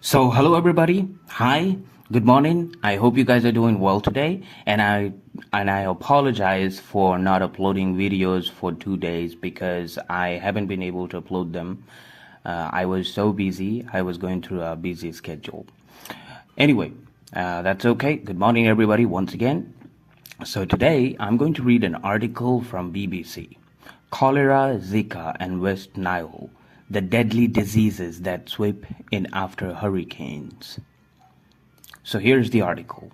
Hello everybody. Hi. Good morning. I hope you guys are doing well today. And I apologize for not uploading videos for 2 days because I haven't been able to upload them. I was so busy. I was going through a busy schedule. Anyway, that's okay. Good morning everybody once again. So today I'm going to read an article from BBC. Cholera, Zika, and West Nile, the deadly diseases that sweep in after hurricanes. So here's the article.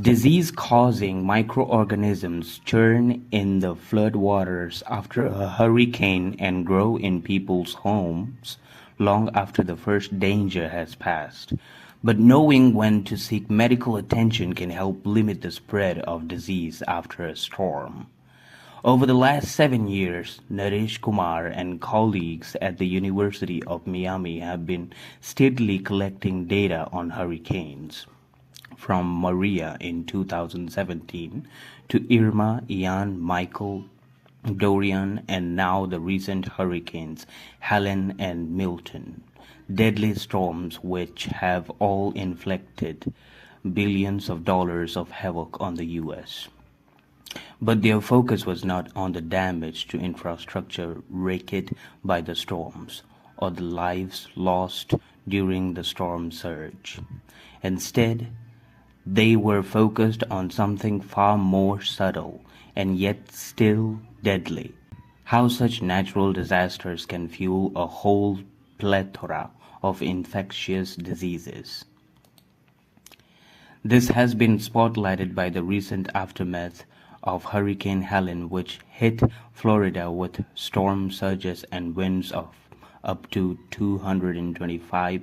Disease-causing microorganisms churn in the floodwaters after a hurricane and grow in people's homes long after the first danger has passed. But knowing when to seek medical attention can help limit the spread of disease after a storm. Over the last 7 years, Naresh Kumar and colleagues at the University of Miami have been steadily collecting data on hurricanes, from Maria in 2017 to Irma, Ian, Michael, Dorian, and now the recent hurricanes Helen and Milton, deadly storms which have all inflicted billions of dollars of havoc on the U.S. But their focus was not on the damage to infrastructure wreaked by the storms or the lives lost during the storm surge. Instead, they were focused on something far more subtle and yet still deadly: how such natural disasters can fuel a whole plethora of infectious diseases. This has been spotlighted by the recent aftermath of Hurricane Helen, which hit Florida with storm surges and winds of up to 225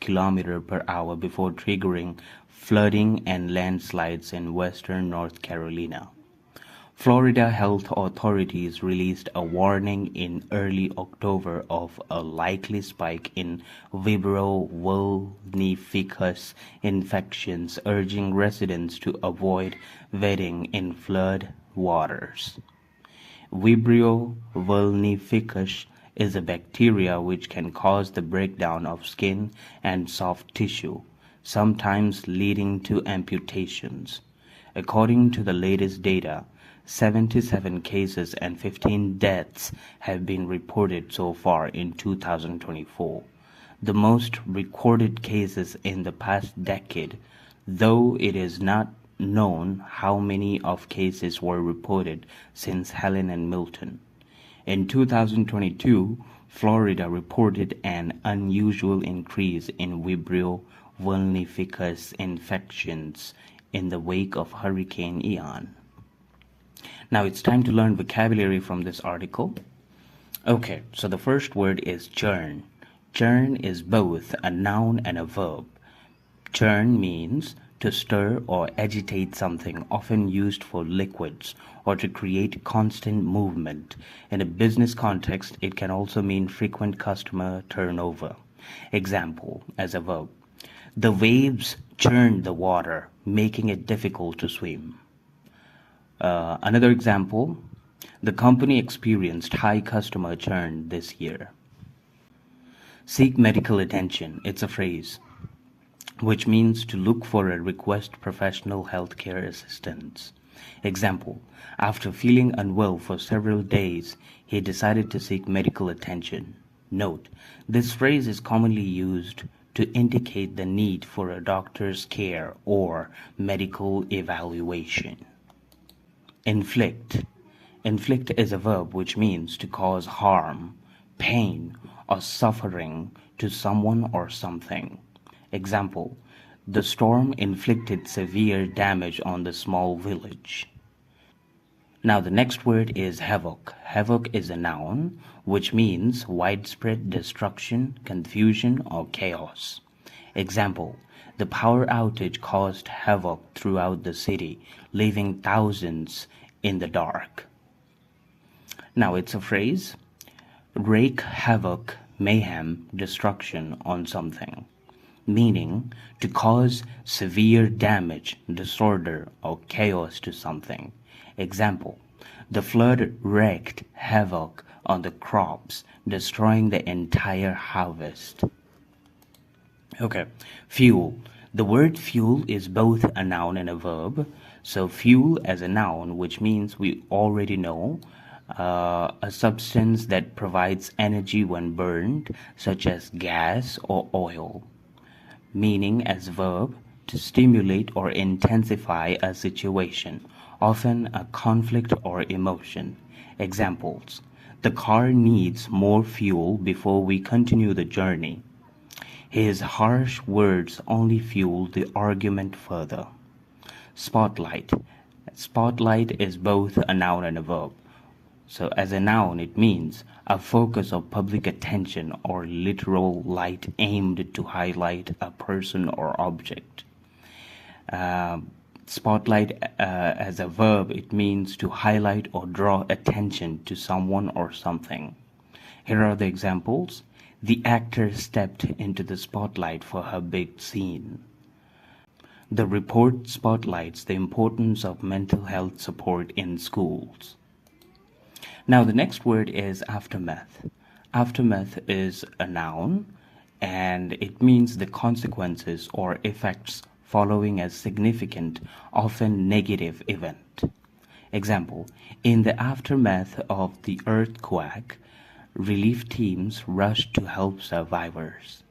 km/h before triggering flooding and landslides in western North Carolina. Florida health authorities released a warning in early October of a likely spike in Vibrio vulnificus infections, urging residents to avoid wading in flood waters. Vibrio vulnificus is a bacteria which can cause the breakdown of skin and soft tissue, sometimes leading to amputations. According to the latest data, 77 cases and 15 deaths have been reported so far in 2024, the most recorded cases in the past decade, though it is not known how many of cases were reported since Helen and Milton. In 2022, Florida reported an unusual increase in Vibrio vulnificus infections in the wake of Hurricane Ian. Now it's time to learn vocabulary from this article. Okay, so the first word is churn. Churn is both a noun and a verb. Churn means to stir or agitate something, often used for liquids or to create constant movement. In a business context, it can also mean frequent customer turnover. Example as a verb: the waves churned the water, making it difficult to swim. Another example, the company experienced high customer churn this year. Seek medical attention. It's a phrase which means to look for or request professional healthcare assistance. Example, after feeling unwell for several days, he decided to seek medical attention. Note, this phrase is commonly used to indicate the need for a doctor's care or medical evaluation. Inflict. Inflict is a verb which means to cause harm, pain, or suffering to someone or something. Example, the storm inflicted severe damage on the small village. Now the next word is havoc. Havoc is a noun which means widespread destruction, confusion, or chaos. Example, the power outage caused havoc throughout the city, leaving thousands in the dark. Now it's a phrase, wreak havoc, mayhem, destruction on something, meaning to cause severe damage, disorder, or chaos to something. Example, the flood wreaked havoc on the crops, destroying the entire harvest. Okay, fuel. The word fuel is both a noun and a verb. So, fuel as a noun, which means we already know a substance that provides energy when burned, such as gas or oil. Meaning as verb, to stimulate or intensify a situation, often a conflict or emotion. Examples: the car needs more fuel before we continue the journey. His harsh words only fueled the argument further. Spotlight. Spotlight is both a noun and a verb. So, as a noun, it means a focus of public attention or literal light aimed to highlight a person or object. Uh, Spotlight as a verb, it means to highlight or draw attention to someone or something. Here are the examples. The actor stepped into the spotlight for her big scene. The report spotlights the importance of mental health support in schools. Now, the next word is aftermath. Aftermath is a noun and it means the consequences or effects following a significant, often negative event. Example: in the aftermath of the earthquake, relief teams rushed to help survivors.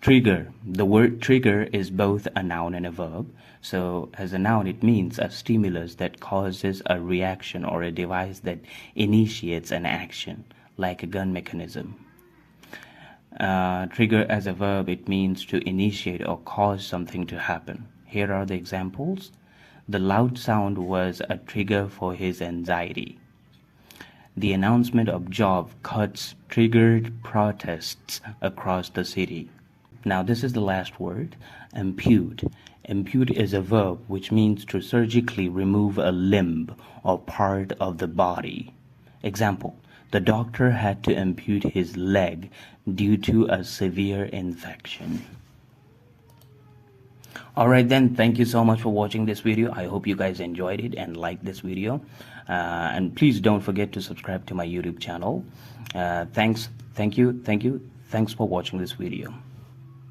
Trigger. The word trigger is both a noun and a verb. So, as a noun, it means a stimulus that causes a reaction or a device that initiates an action, like a gun mechanism. Trigger as a verb, it means to initiate or cause something to happen. Here are the examples. The loud sound was a trigger for his anxiety. The announcement of job cuts triggered protests across the city. Now, this is the last word, ampute. Ampute is a verb which means to surgically remove a limb or part of the body. Example: the doctor had to ampute his leg due to a severe infection. Alright then, thank you so much for watching this video. I hope you guys enjoyed it and liked this video. And please don't forget to subscribe to my YouTube channel. Thanks for watching this video.